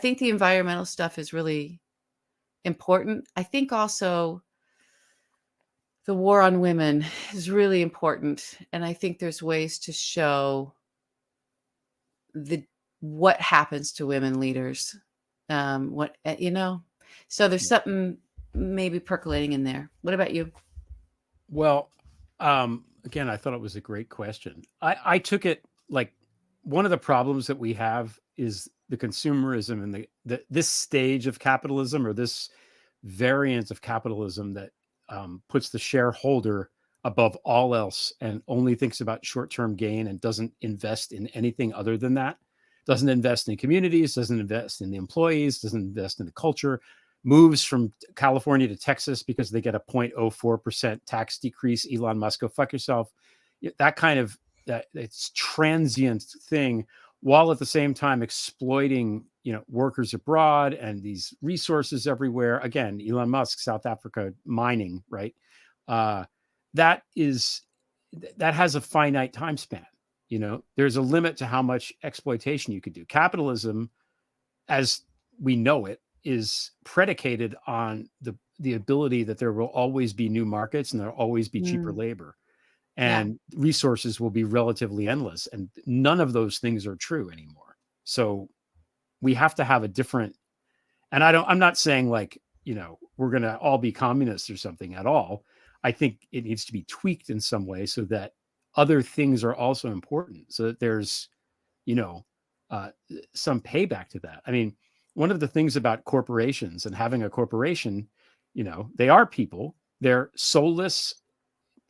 think the environmental stuff is really important. I think also the war on women is really important, and I think there's ways to show what happens to women leaders. What so there's something maybe percolating in there. What about you? Well, again, I thought it was a great question. I took it like one of the problems that we have is the consumerism and this stage of capitalism, or this variant of capitalism that puts the shareholder above all else and only thinks about short-term gain and doesn't invest in anything other than that. Doesn't invest in communities, doesn't invest in the employees, doesn't invest in the culture, moves from California to Texas because they get a 0.04% tax decrease. Elon Musk, go fuck yourself. That kind of that it's transient thing, while at the same time exploiting workers abroad and these resources everywhere. Again, Elon Musk, South Africa mining, right? That has a finite time span. There's a limit to how much exploitation you could do. Capitalism, as we know it, is predicated on the ability that there will always be new markets and there'll always be cheaper labor, Yeah. and resources will be relatively endless. And none of those things are true anymore. So we have to have a different, and I'm not saying like, we're going to all be communists or something at all. I think it needs to be tweaked in some way so that other things are also important, so that there's, some payback to that. I mean, one of the things about corporations and having a corporation, they are people, they're soulless,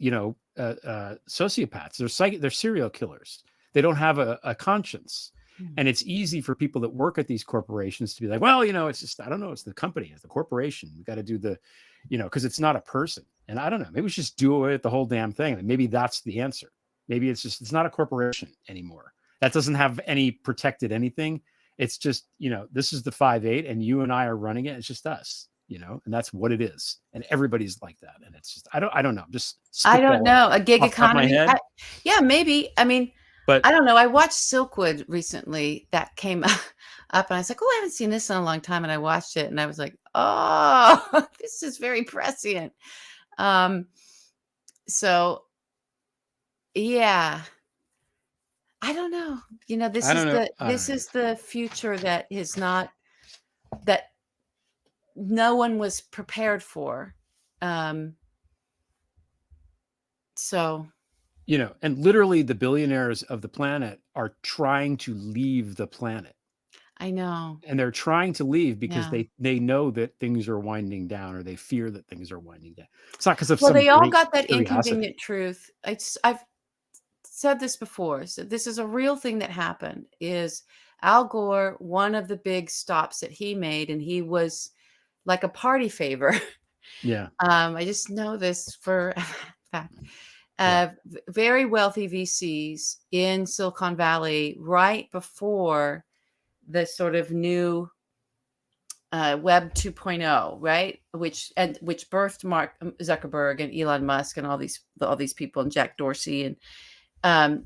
sociopaths, they're serial killers. They don't have a conscience. And it's easy for people that work at these corporations to be like, well, it's just, I don't know, it's the company, it's the corporation. We got to do because it's not a person. And I don't know, maybe we should just do away with the whole damn thing. And maybe that's the answer. Maybe it's not a corporation anymore. That doesn't have any protected anything. It's just, this is the 5/8 and you and I are running it. It's just us, and that's what it is. And everybody's like that. And it's just, I don't know. Just I don't spitballing know. A gig off the top of my economy? head. Yeah, maybe. I mean, But I don't know. I watched Silkwood recently. That came up, and I was like, "Oh, I haven't seen this in a long time." And I watched it, and I was like, "Oh, this is very prescient." Um, so yeah, I don't know. This I is don't know. I don't know. the future that is not that no one was prepared for. Um, so And literally the billionaires of the planet are trying to leave the planet. I know. And they're trying to leave because Yeah. they know that things are winding down, or they fear that things are winding down. It's not because of Well, some they all great got that curiosity. inconvenient truth. I've said this before. So this is a real thing that happened. Is Al Gore, one of the big stops that he made, and he was like a party favor. Yeah. I just know this for a fact. Yeah. Very wealthy VCs in Silicon Valley right before the sort of new Web 2.0, right? Which birthed Mark Zuckerberg and Elon Musk and all these people, and Jack Dorsey, and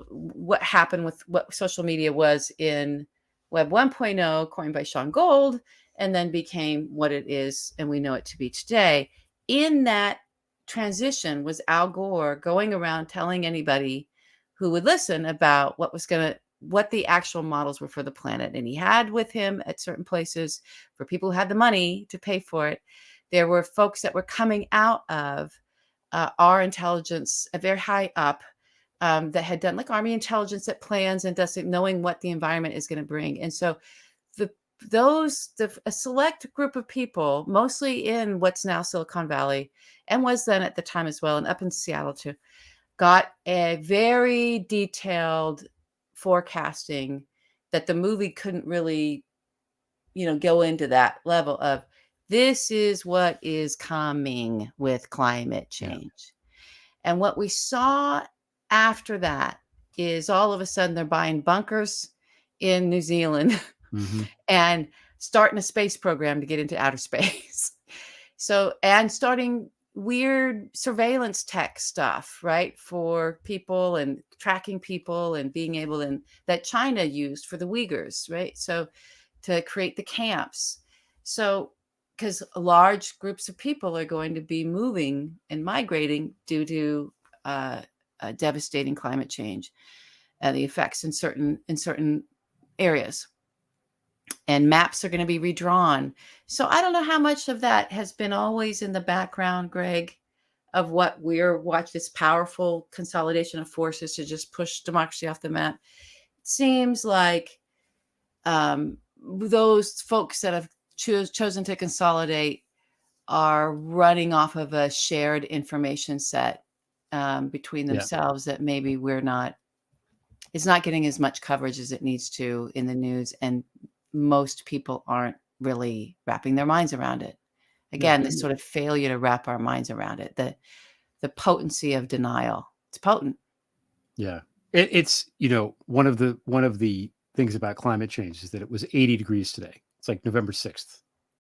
what happened with what social media was in Web 1.0, coined by Sean Gold, and then became what it is and we know it to be today. In that transition was Al Gore going around telling anybody who would listen about what the actual models were for the planet. And he had with him at certain places, for people who had the money to pay for it, there were folks that were coming out of our intelligence, very high up, that had done like Army intelligence that plans and does it, knowing what the environment is going to bring. And so a select group of people, mostly in what's now Silicon Valley, and was then at the time as well, and up in Seattle too, got a very detailed forecasting that the movie couldn't really, go into that level of, this is what is coming with climate Yeah. change. And what we saw after that is all of a sudden they're buying bunkers in New Zealand Mm-hmm. and starting a space program to get into outer space. So, and starting weird surveillance tech stuff, right? For people and tracking people and being able, and that China used for the Uyghurs, right? So to create the camps. So, because large groups of people are going to be moving and migrating due to devastating climate change and the effects in certain areas, and maps are going to be redrawn. So I don't know how much of that has been always in the background, Greg, of what we're watching, this powerful consolidation of forces to just push democracy off the map. It seems like those folks that have chosen to consolidate are running off of a shared information set between themselves that maybe it's not getting as much coverage as it needs to in the news, and most people aren't really wrapping their minds around it. Again, this sort of failure to wrap our minds around it, the potency of denial. It's potent. Yeah. It's, one of the things about climate change is that it was 80 degrees today. It's like November 6th.